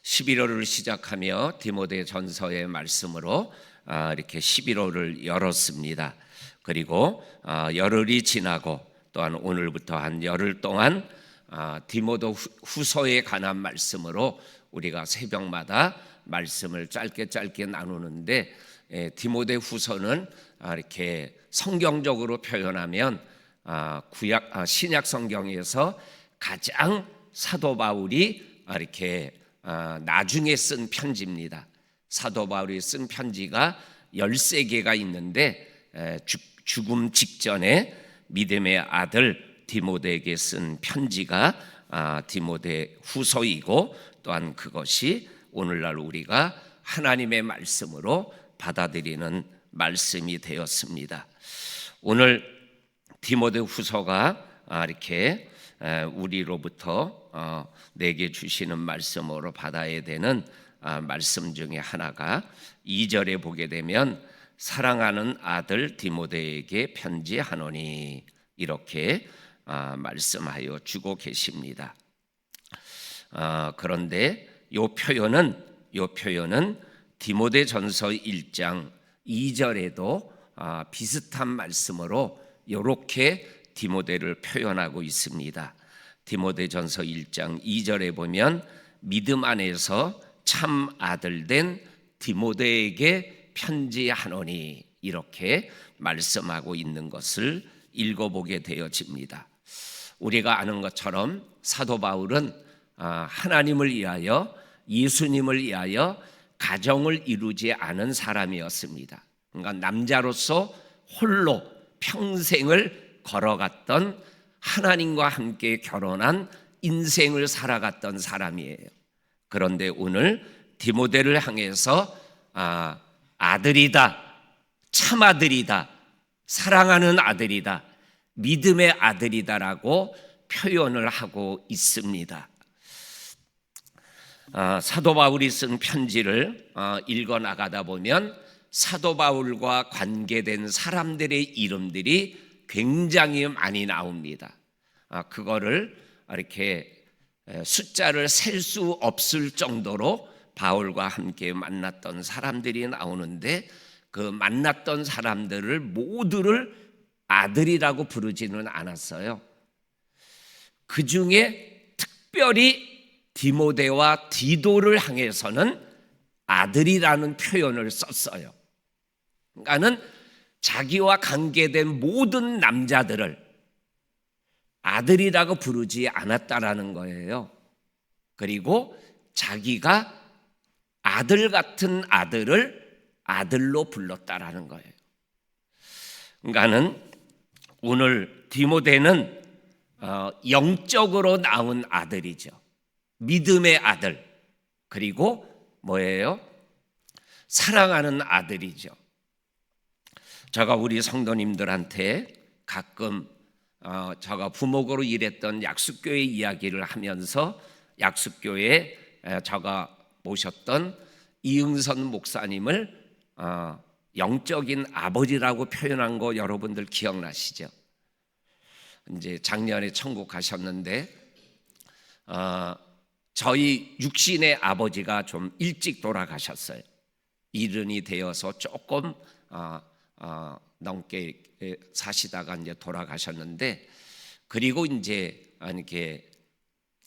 11월을 시작하며 디모데 전서의 말씀으로 이렇게 11월을 열었습니다. 그리고 열흘이 지나고 또한 오늘부터 한 열흘 동안 디모데 후서에 관한 말씀으로 우리가 새벽마다 말씀을 짧게 나누는데, 디모데 후서는 이렇게 성경적으로 표현하면 신약 성경에서 가장 사도 바울이 이렇게 나중에 쓴 편지입니다. 사도 바울이 쓴 편지가 13개가 있는데, 죽음 직전에 믿음의 아들 디모데에게 쓴 편지가 디모데 후서이고, 또한 그것이 오늘날 우리가 하나님의 말씀으로 받아들이는 말씀이 되었습니다. 오늘 디모데 후서가 이렇게 우리로부터 내게 주시는 말씀으로 받아야 되는 말씀 중에 하나가 2절에 보게 되면 사랑하는 아들 디모데에게 편지하노니, 이렇게 말씀하여 주고 계십니다. 그런데 요 표현은 디모데 전서 1장 2절에도 비슷한 말씀으로 이렇게 디모데를 표현하고 있습니다. 디모데 전서 1장 2절에 보면 믿음 안에서 참 아들 된 디모데에게 편지하노니, 이렇게 말씀하고 있는 것을 읽어보게 되어집니다. 우리가 아는 것처럼 사도 바울은 하나님을 위하여, 예수님을 위하여 가정을 이루지 않은 사람이었습니다. 그러니까 남자로서 홀로 평생을 걸어갔던, 하나님과 함께 결혼한 인생을 살아갔던 사람이에요. 그런데 오늘 디모데를 향해서 아들이다, 참 아들이다, 사랑하는 아들이다, 믿음의 아들이다라고 표현을 하고 있습니다. 사도 바울이 쓴 편지를 읽어 나가다 보면 사도 바울과 관계된 사람들의 이름들이 굉장히 많이 나옵니다. 그거를 이렇게 숫자를 셀 수 없을 정도로 바울과 함께 만났던 사람들이 나오는데, 그 만났던 사람들을 모두를 아들이라고 부르지는 않았어요. 그 중에 특별히 디모데와 디도를 향해서는 아들이라는 표현을 썼어요. 그러니까는 자기와 관계된 모든 남자들을 아들이라고 부르지 않았다라는 거예요. 그리고 자기가 아들 같은 아들을 아들로 불렀다라는 거예요. 그러니까는 오늘 디모데는 영적으로 낳은 아들이죠. 믿음의 아들, 그리고 뭐예요? 사랑하는 아들이죠. 제가 우리 성도님들한테 가끔 제가 부목으로 일했던 약수교회 이야기를 하면서, 약수교회에 제가 모셨던 이응선 목사님을 영적인 아버지라고 표현한 거 여러분들 기억나시죠? 이제 작년에 천국 가셨는데, 저희 육신의 아버지가 좀 일찍 돌아가셨어요. 이른이 되어서 조금 넘게 사시다가 이제 돌아가셨는데, 그리고 이제 이렇게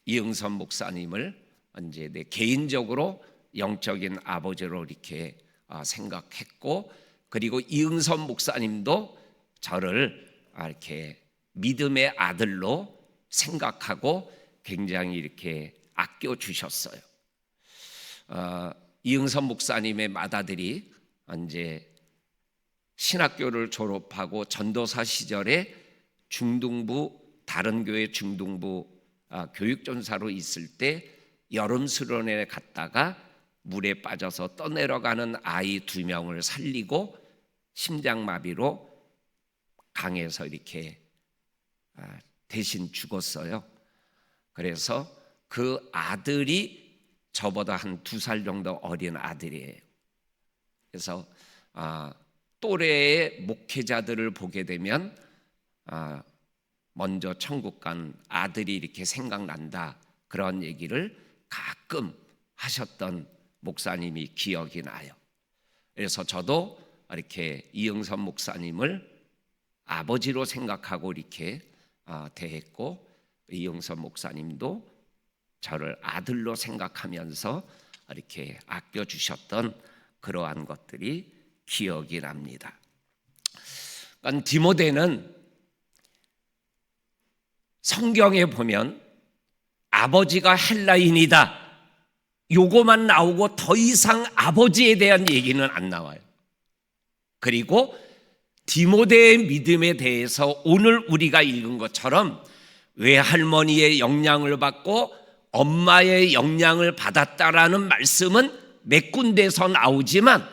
이응선 목사님을 이제 내 개인적으로 영적인 아버지로 이렇게 생각했고, 그리고 이응선 목사님도 저를 이렇게 믿음의 아들로 생각하고 굉장히 이렇게 아껴 주셨어요. 이응선 목사님의 맏아들이 이제 신학교를 졸업하고 전도사 시절에 중등부, 다른 교회 중등부 교육전사로 있을 때 여름 수련회에 갔다가 물에 빠져서 떠내려가는 아이 2명을 살리고 심장마비로 강에서 이렇게 대신 죽었어요. 그래서 그 아들이 저보다 한 2살 정도 어린 아들이에요. 그래서 또래의 목회자들을 보게 되면 먼저 천국 간 아들이 이렇게 생각난다, 그런 얘기를 가끔 하셨던 목사님이 기억이 나요. 그래서 저도 이렇게 이영선 목사님을 아버지로 생각하고 이렇게 대했고, 이영선 목사님도 저를 아들로 생각하면서 이렇게 아껴주셨던 그러한 것들이 기억이 납니다. 그러니까 디모데는 성경에 보면 아버지가 헬라인이다, 요거만 나오고 더 이상 아버지에 대한 얘기는 안 나와요. 그리고 디모데의 믿음에 대해서 오늘 우리가 읽은 것처럼 외할머니의 영향을 받고 엄마의 영향을 받았다라는 말씀은 몇 군데서 나오지만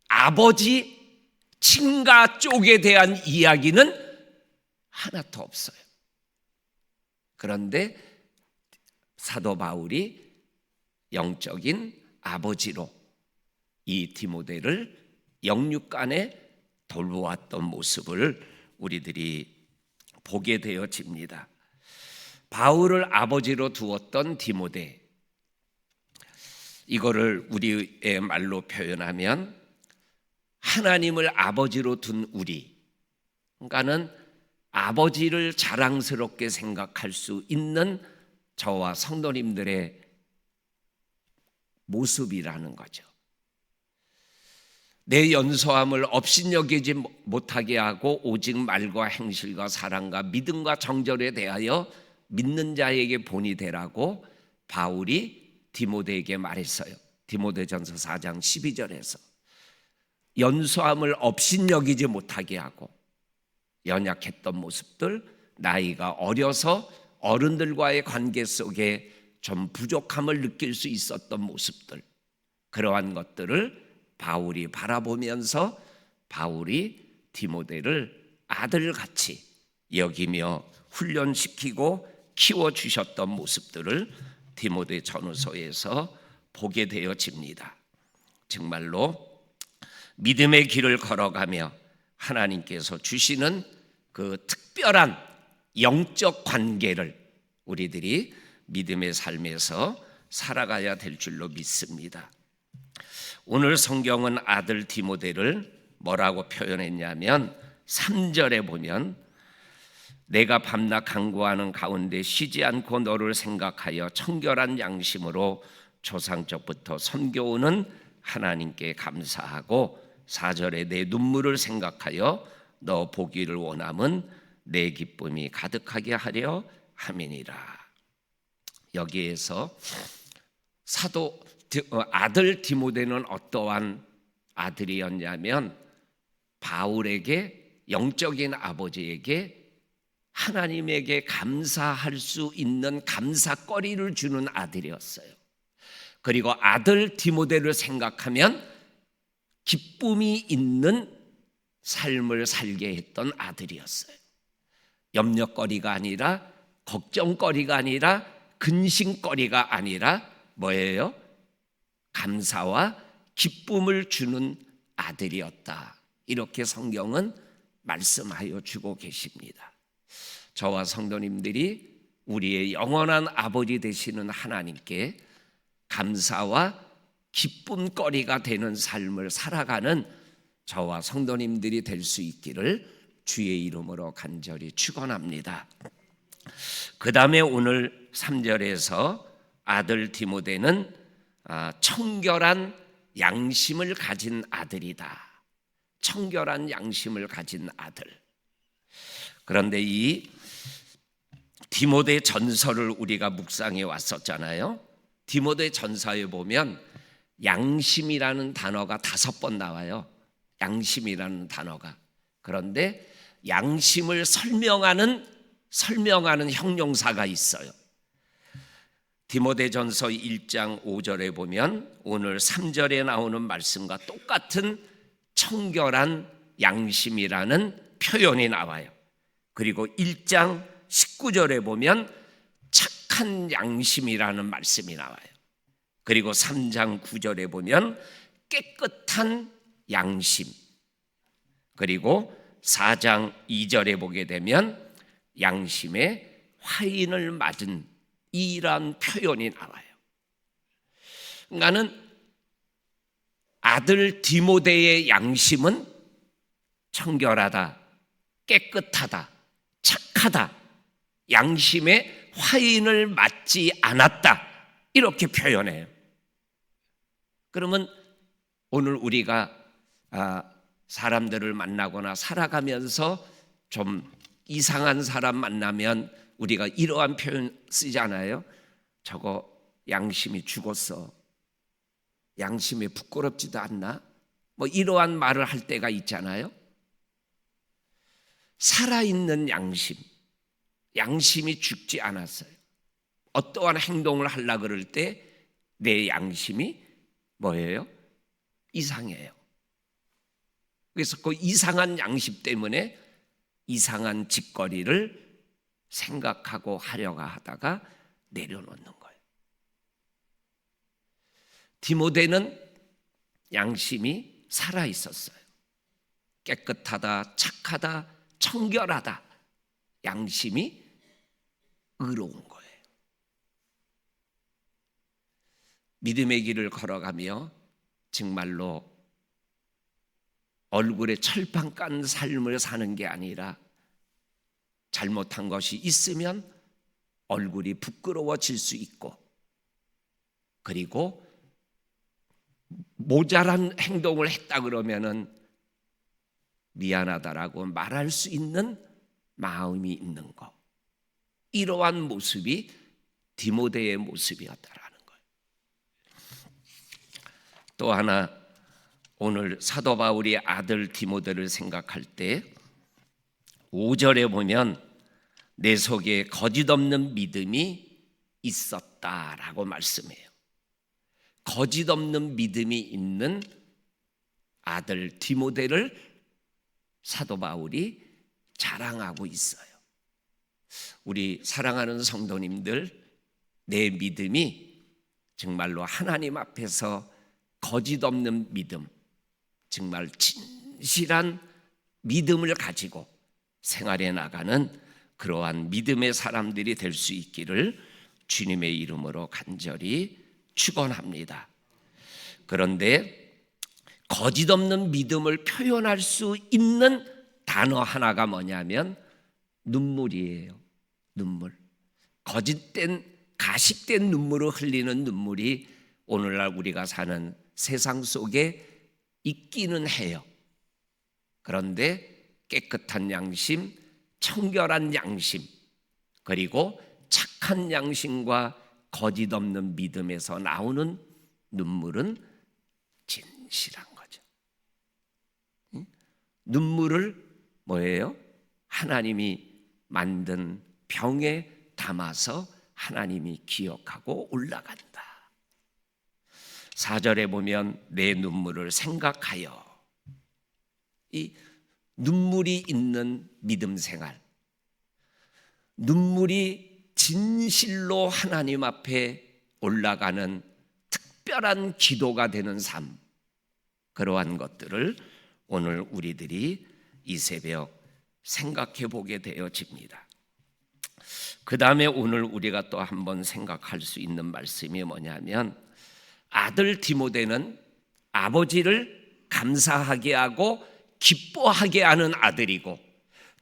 아버지 친가 쪽에 대한 이야기는 하나도 없어요. 그런데 사도 바울이 영적인 아버지로 이 디모데를 영육간에 돌보았던 모습을 우리들이 보게 되어집니다. 바울을 아버지로 두었던 디모데, 이거를 우리의 말로 표현하면 하나님을 아버지로 둔 우리, 그러니까는 아버지를 자랑스럽게 생각할 수 있는 저와 성도님들의 모습이라는 거죠. 내 연소함을 업신여기지 못하게 하고 오직 말과 행실과 사랑과 믿음과 정절에 대하여 믿는 자에게 본이 되라고 바울이 디모데에게 말했어요. 디모데전서 4장 12절에서 연소함을 업신여기지 못하게 하고, 연약했던 모습들, 나이가 어려서 어른들과의 관계 속에 좀 부족함을 느낄 수 있었던 모습들, 그러한 것들을 바울이 바라보면서 바울이 디모데를 아들같이 여기며 훈련시키고 키워주셨던 모습들을 디모데 전후서에서 보게 되어집니다. 정말로 믿음의 길을 걸어가며 하나님께서 주시는 그 특별한 영적 관계를 우리들이 믿음의 삶에서 살아가야 될 줄로 믿습니다. 오늘 성경은 아들 디모데를 뭐라고 표현했냐면 3절에 보면 내가 밤낮 간구하는 가운데 쉬지 않고 너를 생각하여 청결한 양심으로 조상적부터 섬겨오는 하나님께 감사하고, 4절에 내 눈물을 생각하여 너 보기를 원함은 내 기쁨이 가득하게 하려 함이니라. 여기에서 아들 디모데는 어떠한 아들이었냐면 바울에게, 영적인 아버지에게 하나님에게 감사할 수 있는 감사거리를 주는 아들이었어요. 그리고 아들 디모데를 생각하면 기쁨이 있는 삶을 살게 했던 아들이었어요. 염려거리가 아니라, 걱정거리가 아니라, 근심거리가 아니라 뭐예요? 감사와 기쁨을 주는 아들이었다. 이렇게 성경은 말씀하여 주고 계십니다. 저와 성도님들이 우리의 영원한 아버지 되시는 하나님께 감사와 기쁨거리가 되는 삶을 살아가는 저와 성도님들이 될 수 있기를 주의 이름으로 간절히 축원합니다. 그 다음에 오늘 3절에서 아들 디모데는 청결한 양심을 가진 아들이다. 청결한 양심을 가진 아들. 그런데 이 디모데 전서를 우리가 묵상해 왔었잖아요. 디모데 전서에 보면 양심이라는 단어가 5번 나와요. 양심이라는 단어가. 그런데 양심을 설명하는 형용사가 있어요. 디모데전서 1장 5절에 보면 오늘 3절에 나오는 말씀과 똑같은 청결한 양심이라는 표현이 나와요. 그리고 1장 19절에 보면 착한 양심이라는 말씀이 나와요. 그리고 3장 9절에 보면 깨끗한 양심, 그리고 4장 2절에 보게 되면 양심에 화인을 맞은 이란 표현이 나와요. 나는 아들 디모데의 양심은 청결하다, 깨끗하다, 착하다, 양심의 화인을 맞지 않았다, 이렇게 표현해요. 그러면 오늘 우리가 사람들을 만나거나 살아가면서 좀 이상한 사람 만나면 우리가 이러한 표현 쓰잖아요. 저거 양심이 죽었어, 양심이 부끄럽지도 않나, 뭐 이러한 말을 할 때가 있잖아요. 살아있는 양심이 죽지 않았어요. 어떠한 행동을 하려고 그럴 때 내 양심이 뭐예요? 이상해요. 그래서 그 이상한 양심 때문에 이상한 짓거리를 생각하고 하려고 하다가 내려놓는 거예요. 디모데는 양심이 살아 있었어요. 깨끗하다, 착하다, 청결하다, 양심이 의로운 거예요. 믿음의 길을 걸어가며 정말로 얼굴에 철판 깐 삶을 사는 게 아니라 잘못한 것이 있으면 얼굴이 부끄러워질 수 있고, 그리고 모자란 행동을 했다 그러면은 미안하다라고 말할 수 있는 마음이 있는 것, 이러한 모습이 디모데의 모습이었다라는 거예요. 또 하나, 오늘 사도 바울이 아들 디모데를 생각할 때 5절에 보면 내 속에 거짓 없는 믿음이 있었다라고 말씀해요. 거짓 없는 믿음이 있는 아들 디모데를 사도 바울이 자랑하고 있어요. 우리 사랑하는 성도님들, 내 믿음이 정말로 하나님 앞에서 거짓 없는 믿음, 정말 진실한 믿음을 가지고 생활해 나가는 그러한 믿음의 사람들이 될 수 있기를 주님의 이름으로 간절히 축원합니다. 그런데 거짓 없는 믿음을 표현할 수 있는 단어 하나가 뭐냐면 눈물이에요. 눈물. 거짓된, 가식된 눈물을 흘리는 눈물이 오늘날 우리가 사는 세상 속에 있기는 해요. 그런데 깨끗한 양심, 청결한 양심, 그리고 착한 양심과 거짓 없는 믿음에서 나오는 눈물은 진실한 거죠. 눈물을 뭐예요? 하나님이 만든 병에 담아서 하나님이 기억하고 올라간다. 4절에 보면 내 눈물을 생각하여, 이 눈물이 있는 믿음 생활, 눈물이 진실로 하나님 앞에 올라가는 특별한 기도가 되는 삶, 그러한 것들을 오늘 우리들이 이 새벽 생각해 보게 되어집니다. 그 다음에 오늘 우리가 또 한번 생각할 수 있는 말씀이 뭐냐면, 아들 디모데는 아버지를 감사하게 하고 기뻐하게 하는 아들이고,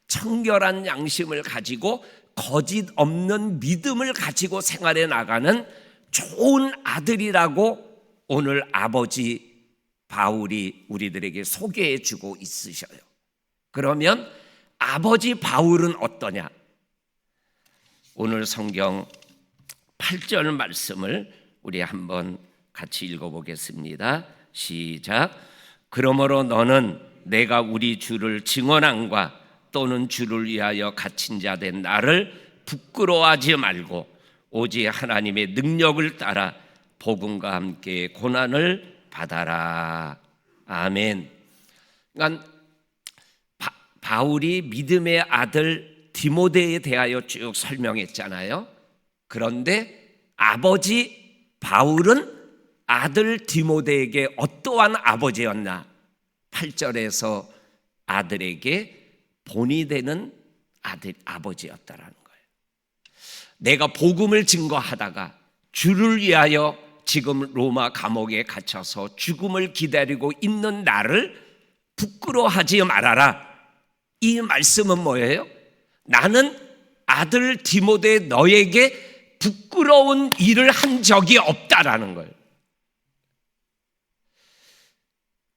청결한 양심을 가지고 거짓 없는 믿음을 가지고 생활해 나가는 좋은 아들이라고 오늘 아버지 바울이 우리들에게 소개해 주고 있으셔요. 그러면 아버지 바울은 어떠냐? 오늘 성경 8절 말씀을 우리 한번 같이 읽어보겠습니다. 시작. 그러므로 너는 내가 우리 주를 증언함과 또는 주를 위하여 갇힌 자 된 나를 부끄러워하지 말고 오직 하나님의 능력을 따라 복음과 함께 고난을 받아라. 아멘. 그러니까 바울이 믿음의 아들 디모데에 대하여 쭉 설명했잖아요. 그런데 아버지 바울은 아들 디모데에게 어떠한 아버지였나? 8절에서 아들에게 본이 되는 아버지였다라는 거예요. 내가 복음을 증거하다가 주를 위하여 지금 로마 감옥에 갇혀서 죽음을 기다리고 있는 나를 부끄러워하지 말아라. 이 말씀은 뭐예요? 나는 아들 디모데 너에게 부끄러운 일을 한 적이 없다라는 거예요.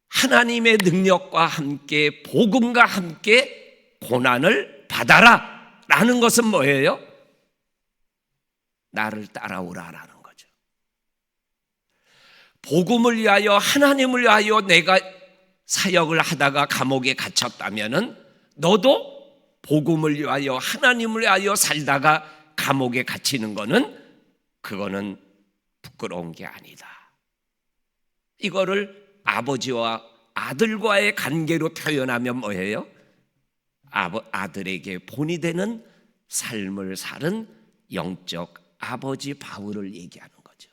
하나님의 능력과 함께 복음과 함께 고난을 받아라 라는 것은 뭐예요? 나를 따라오라라는 거죠. 복음을 위하여 하나님을 위하여 내가 사역을 하다가 감옥에 갇혔다면은 너도 복음을 위하여 하나님을 위하여 살다가 감옥에 갇히는 거는 그거는 부끄러운 게 아니다. 이거를 아버지와 아들과의 관계로 표현하면 뭐예요? 아들에게 본이 되는 삶을 사는 영적 아버지 바울을 얘기하는 거죠.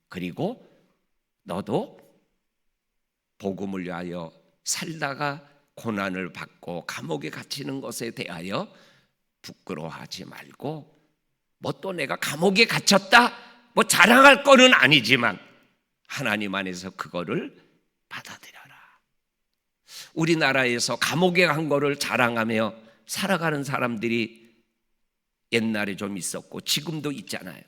그리고 너도 복음을 위하여 살다가 고난을 받고 감옥에 갇히는 것에 대하여 부끄러워하지 말고, 뭐 또 내가 감옥에 갇혔다 뭐 자랑할 거는 아니지만 하나님 안에서 그거를 받아들여라. 우리나라에서 감옥에 간 거를 자랑하며 살아가는 사람들이 옛날에 좀 있었고 지금도 있잖아요.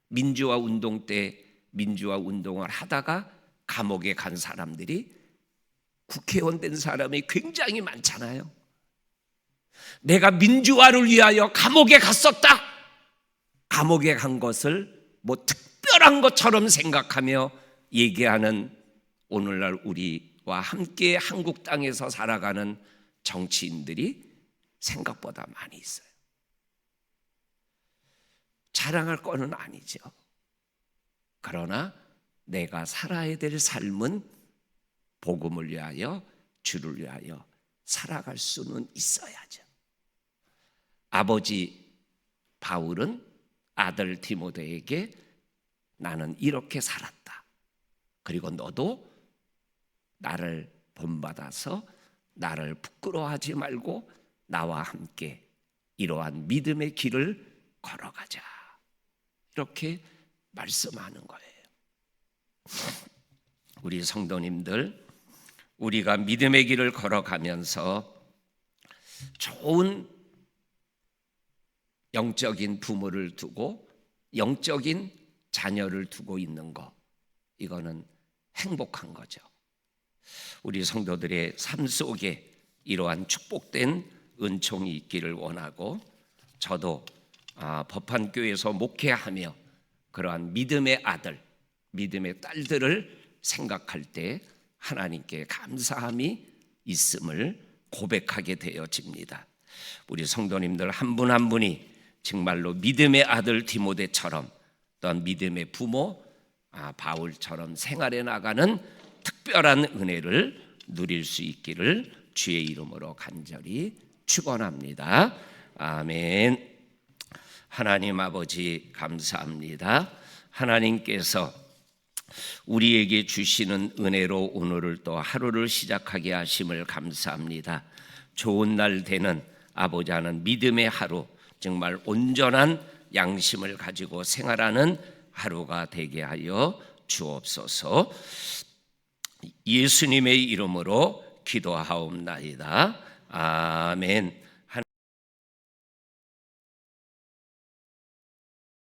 민주화 운동 때 민주화 운동을 하다가 감옥에 간 사람들이 국회의원 된 사람이 굉장히 많잖아요. 내가 민주화를 위하여 감옥에 갔었다. 감옥에 간 것을 뭐 특별한 것처럼 생각하며 얘기하는 오늘날 우리와 함께 한국 땅에서 살아가는 정치인들이 생각보다 많이 있어요. 자랑할 거는 아니죠. 그러나 내가 살아야 될 삶은 복음을 위하여 주를 위하여 살아갈 수는 있어야죠. 아버지 바울은 아들 디모데에게 나는 이렇게 살았다. 그리고 너도 나를 본받아서 나를 부끄러워하지 말고 나와 함께 이러한 믿음의 길을 걸어가자. 이렇게 말씀하는 거예요. 우리 성도님들, 우리가 믿음의 길을 걸어가면서 좋은 영적인 부모를 두고 영적인 자녀를 두고 있는 거, 이거는 행복한 거죠. 우리 성도들의 삶 속에 이러한 축복된 은총이 있기를 원하고, 저도 법한교회에서 목회하며 그러한 믿음의 아들, 믿음의 딸들을 생각할 때 하나님께 감사함이 있음을 고백하게 되어집니다. 우리 성도님들 한 분 한 분이 정말로 믿음의 아들 디모데처럼, 또한 믿음의 부모 바울처럼 생활해 나가는 특별한 은혜를 누릴 수 있기를 주의 이름으로 간절히 축원합니다. 아멘. 하나님 아버지 감사합니다. 하나님께서 우리에게 주시는 은혜로 오늘을 또 하루를 시작하게 하심을 감사합니다. 좋은 날 되는 아버지 하는 믿음의 하루, 정말 온전한 양심을 가지고 생활하는 하루가 되게 하여 주옵소서. 예수님의 이름으로 기도하옵나이다. 아멘.